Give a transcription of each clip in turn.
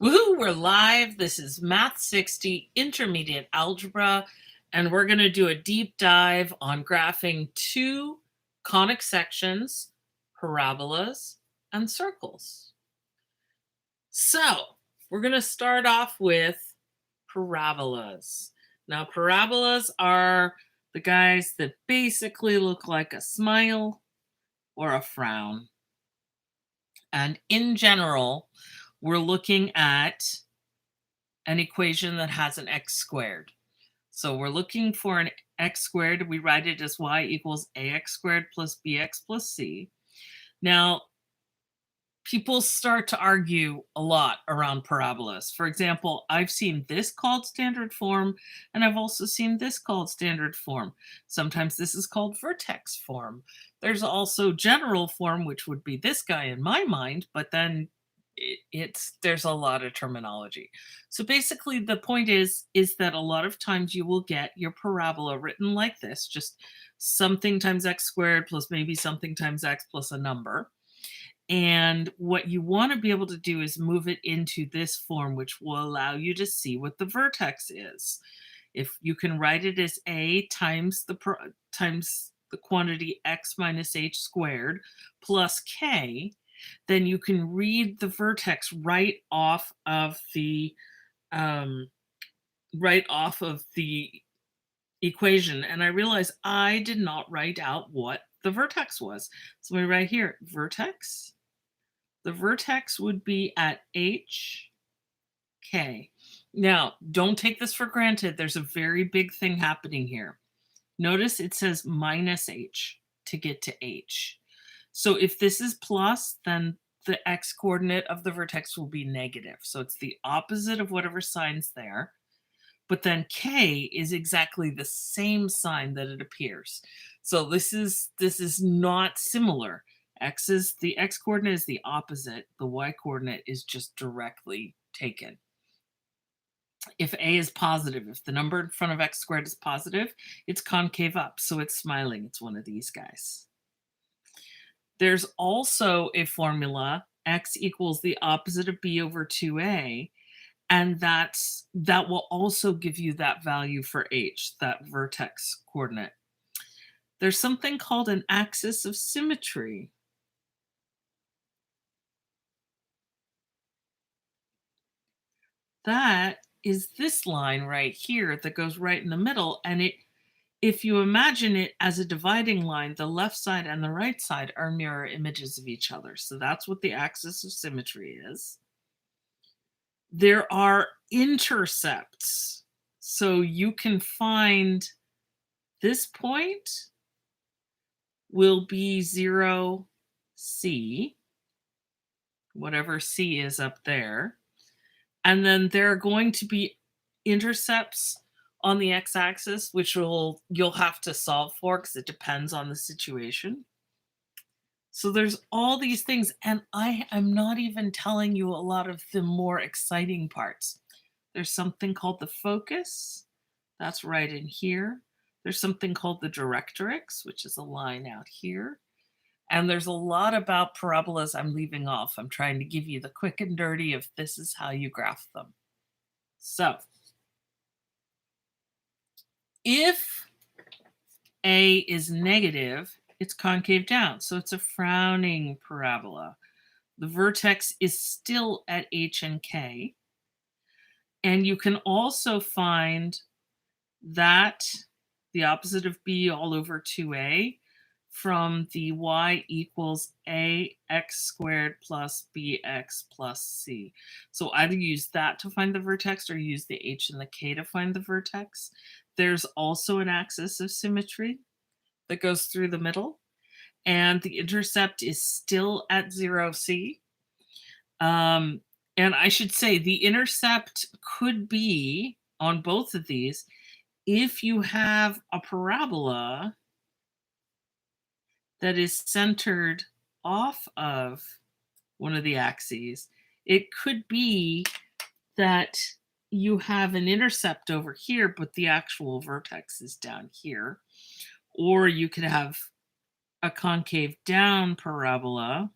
Woohoo, we're live. This is Math 60 Intermediate Algebra, and we're going to do a deep dive on graphing two conic sections, parabolas, and circles. So, we're going to start off with parabolas. Now, parabolas are the guys that basically look like a smile or a frown. And in general, we're looking at an equation that has an x squared. So we're looking for an x squared. We write it as y equals ax squared plus bx plus c. Now, people start to argue a lot around parabolas. For example, I've seen this called standard form, and I've also seen this called standard form. Sometimes this is called vertex form. There's also general form, which would be this guy in my mind, but then there's a lot of terminology. So basically the point is that a lot of times you will get your parabola written like this, just something times x squared plus maybe something times x plus a number. And what you want to be able to do is move it into this form, which will allow you to see what the vertex is. If you can write it as a times the quantity x minus h squared plus k, then you can read the vertex right off of the equation. And I realized I did not write out what the vertex was. So we write here, vertex. The vertex would be at h, k. Now, don't take this for granted. There's a very big thing happening here. Notice it says minus h to get to h. So if this is plus, then the x coordinate of the vertex will be negative. So it's the opposite of whatever sign's there. But then k is exactly the same sign that it appears. So this is not similar. The x coordinate is the opposite. The y coordinate is just directly taken. If a is positive, if the number in front of x squared is positive, it's concave up, so it's smiling. It's one of these guys. There's also a formula, x equals the opposite of b over 2a, and that will also give you that value for h, that vertex coordinate. There's something called an axis of symmetry. That is this line right here that goes right in the middle, and if you imagine it as a dividing line, the left side and the right side are mirror images of each other. So that's what the axis of symmetry is. There are intercepts. So you can find this point will be 0, C, whatever C is up there. And then there are going to be intercepts on the x-axis, which you'll have to solve for because it depends on the situation. So there's all these things, and I am not even telling you a lot of the more exciting parts. There's something called the focus. That's right in here. There's something called the directrix, which is a line out here. And there's a lot about parabolas I'm leaving off. I'm trying to give you the quick and dirty of this is how you graph them. So if a is negative, it's concave down. So it's a frowning parabola. The vertex is still at h and k. And you can also find that the opposite of b all over 2a from the y equals ax squared plus bx plus c. So either use that to find the vertex or use the h and the k to find the vertex. There's also an axis of symmetry that goes through the middle, and the intercept is still at 0c. And I should say the intercept could be on both of these if you have a parabola that is centered off of one of the axes. It could be that you have an intercept over here, but the actual vertex is down here. Or you could have a concave down parabola,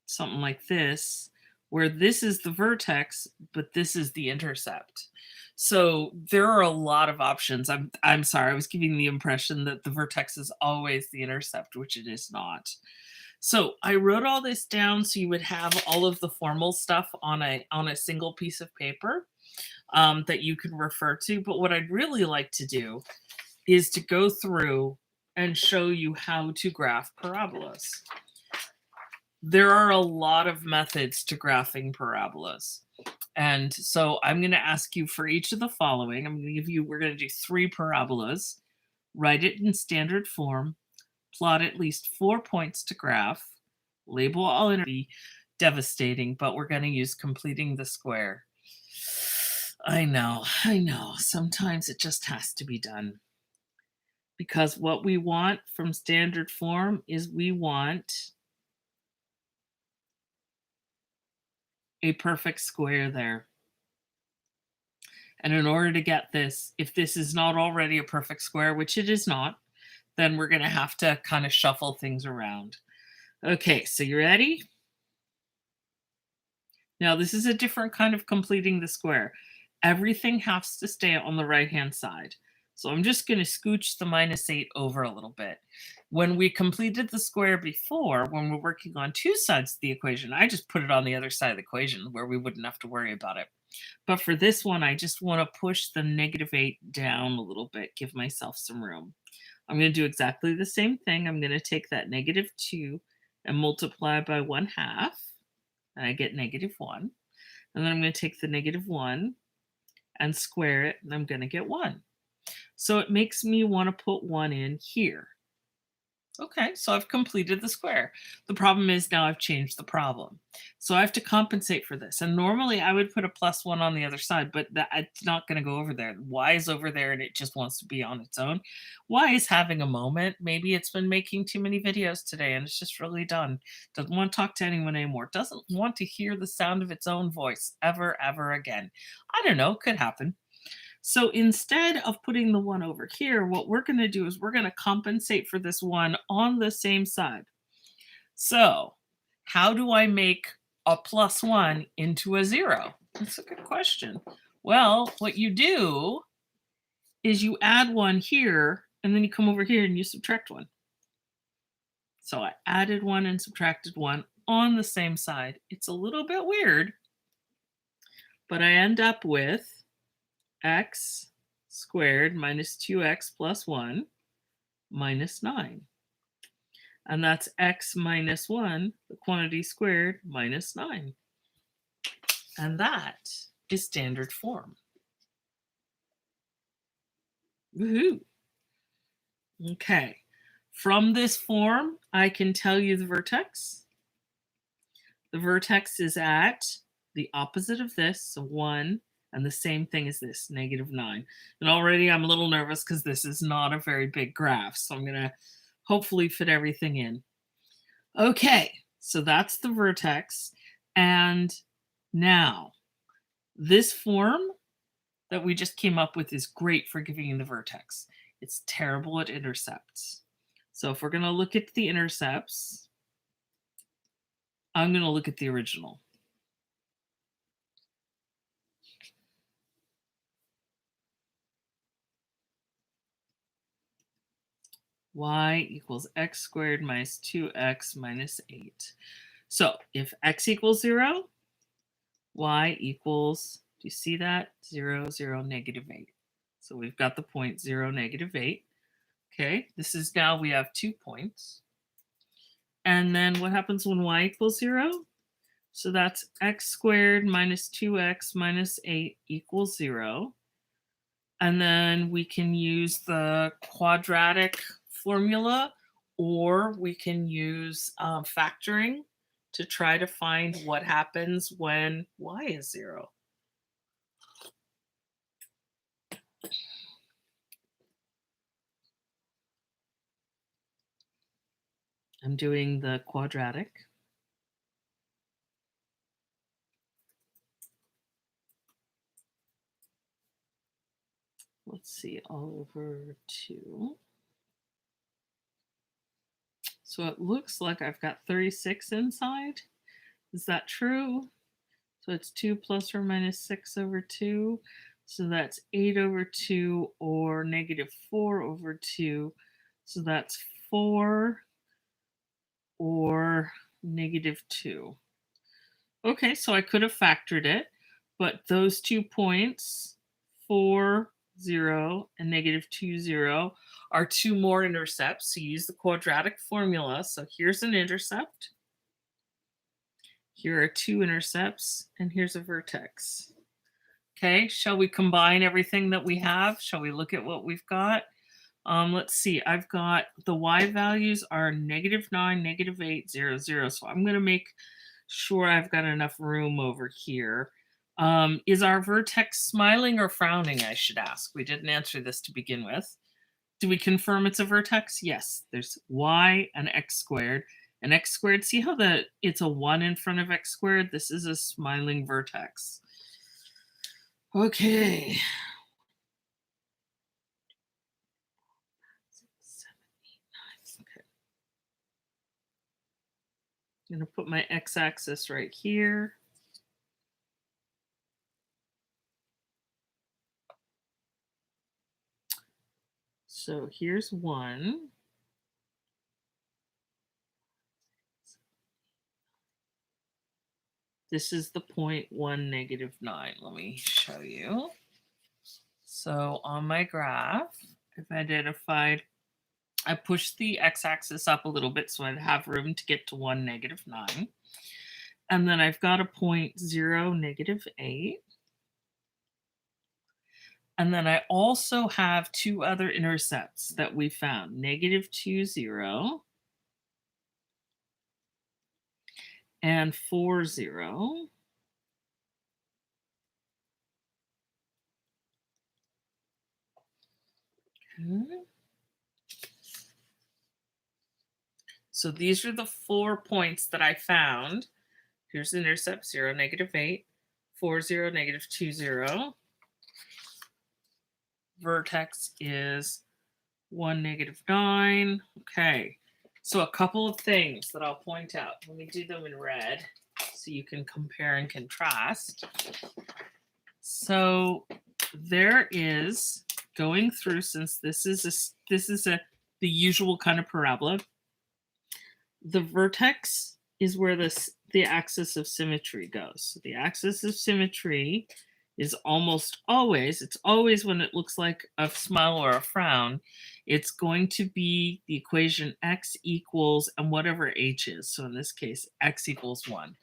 something like this, where this is the vertex, but this is the intercept. So there are a lot of options. I'm sorry, I was giving the impression that the vertex is always the intercept, which it is not. So I wrote all this down so you would have all of the formal stuff on a single piece of paper that you can refer to. But what I'd really like to do is to go through and show you how to graph parabolas. There are a lot of methods to graphing parabolas. And so I'm going to ask you for each of the following. I'm going to give you, we're going to do 3 parabolas, write it in standard form, plot at least 4 points to graph, label all be devastating, but we're going to use completing the square. I know. Sometimes it just has to be done. Because what we want from standard form is we want a perfect square there. And in order to get this, if this is not already a perfect square, which it is not, then we're going to have to kind of shuffle things around. Okay, so you ready? Now, this is a different kind of completing the square. Everything has to stay on the right-hand side. So I'm just going to scooch the -8 over a little bit. When we completed the square before, when we're working on 2 sides of the equation, I just put it on the other side of the equation where we wouldn't have to worry about it. But for this one, I just want to push the -8 down a little bit, give myself some room. I'm going to do exactly the same thing. I'm going to take that -2 and multiply by 1/2, and I get -1. And then I'm going to take the -1 and square it, and I'm going to get 1. So it makes me want to put 1 in here. Okay, so I've completed the square. The problem is now I've changed the problem. So I have to compensate for this. And normally I would put a +1 on the other side, but it's not going to go over there. Y is over there and it just wants to be on its own. Y is having a moment. Maybe it's been making too many videos today and it's just really done. Doesn't want to talk to anyone anymore. Doesn't want to hear the sound of its own voice ever again. I don't know, could happen. So instead of putting the 1 over here, what we're going to do is we're going to compensate for this 1 on the same side. So how do I make a +1 into a 0? That's a good question. Well, what you do is you add 1 here, and then you come over here and you subtract 1. So I added 1 and subtracted 1 on the same side. It's a little bit weird, but I end up with x squared minus 2x plus 1 minus 9. And that's x minus 1, the quantity squared, minus 9. And that is standard form. Woohoo! Okay. From this form, I can tell you the vertex. The vertex is at the opposite of this, so 1, and the same thing as this, -9. And already I'm a little nervous because this is not a very big graph, so I'm going to hopefully fit everything in. Okay, so that's the vertex. And now, this form that we just came up with is great for giving you the vertex. It's terrible at intercepts. So if we're going to look at the intercepts, I'm going to look at the original. Y equals x squared minus 2x minus 8. So if x equals 0, y equals, do you see that? 0, 0, -8. So we've got the point 0, -8. Okay, this is now we have 2 points. And then what happens when y equals 0? So that's x squared minus 2x minus 8 equals 0. And then we can use the quadratic formula, or we can use factoring to try to find what happens when y is 0. I'm doing the quadratic. Let's see, all over 2. So it looks like I've got 36 inside. Is that true? So it's 2 plus or minus 6 over 2. So that's 8 over 2 or negative 4 over 2. So that's 4 or negative 2. Okay, so I could have factored it, but those 2 points, 4, 0, and negative 2, 0, are 2 more intercepts. So use the quadratic formula. So here's an intercept. Here are 2 intercepts, and here's a vertex. Okay, shall we combine everything that we have? Shall we look at what we've got? Let's see, I've got the y values are negative 9, negative 8, 0, 0. So I'm going to make sure I've got enough room over here. Is our vertex smiling or frowning, I should ask? We didn't answer this to begin with. Do we confirm it's a vertex? Yes, there's y and x squared. And x squared, see how it's a 1 in front of x squared? This is a smiling vertex. Okay. 6, 7, 8, 9. Okay. I'm going to put my x-axis right here. So here's 1. This is the point 1, negative 9. Let me show you. So on my graph, I've identified, I pushed the x-axis up a little bit so I'd have room to get to 1, negative 9. And then I've got a point 0, negative 8. And then I also have 2 other intercepts that we found, negative 2, 0 and 4, 0. Okay. So these are the 4 points that I found. Here's the intercept, 0, negative 8, 4, 0, negative 2, 0. Vertex is 1, negative 9. Okay, so a couple of things that I'll point out. Let me do them in red so you can compare and contrast. So there is, going through, since this is the usual kind of parabola, the vertex is where the axis of symmetry goes. So the axis of symmetry is almost always, it's always when it looks like a smile or a frown, it's going to be the equation x equals and whatever h is. So in this case, x equals 1.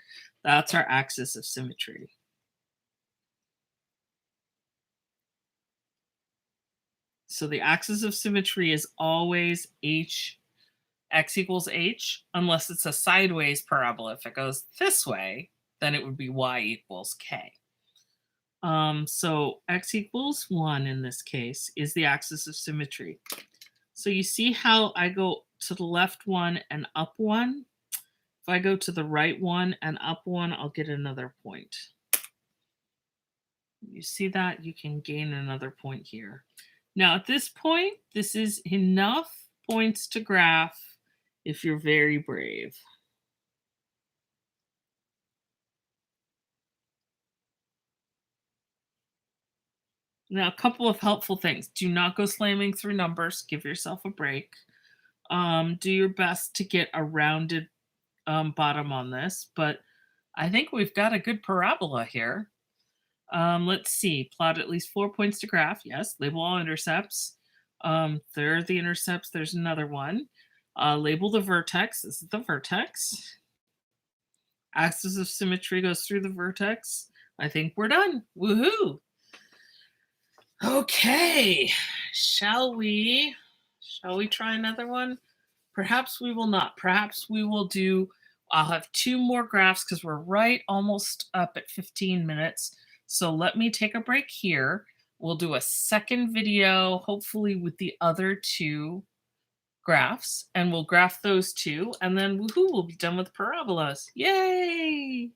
That's our axis of symmetry. So the axis of symmetry is always x equals h, unless it's a sideways parabola. If it goes this way, then it would be y equals k. So x equals 1 in this case is the axis of symmetry. So you see how I go to the left 1 and up 1? If I go to the right 1 and up 1, I'll get another point. You see that? You can gain another point here. Now at this point, this is enough points to graph if you're very brave. Now, a couple of helpful things. Do not go slamming through numbers. Give yourself a break. Do your best to get a rounded bottom on this, but I think we've got a good parabola here. Let's see. Plot at least 4 points to graph. Yes. Label all intercepts. There are the intercepts. There's another one. Label the vertex. This is the vertex. Axis of symmetry goes through the vertex. I think we're done. Woohoo! Okay, shall we try another one? Perhaps we will not. Perhaps we will do, I'll have 2 more graphs because we're right almost up at 15 minutes. So let me take a break here. We'll do a second video, hopefully with the other 2 graphs, and we'll graph those 2, and then woohoo, we'll be done with parabolas. Yay!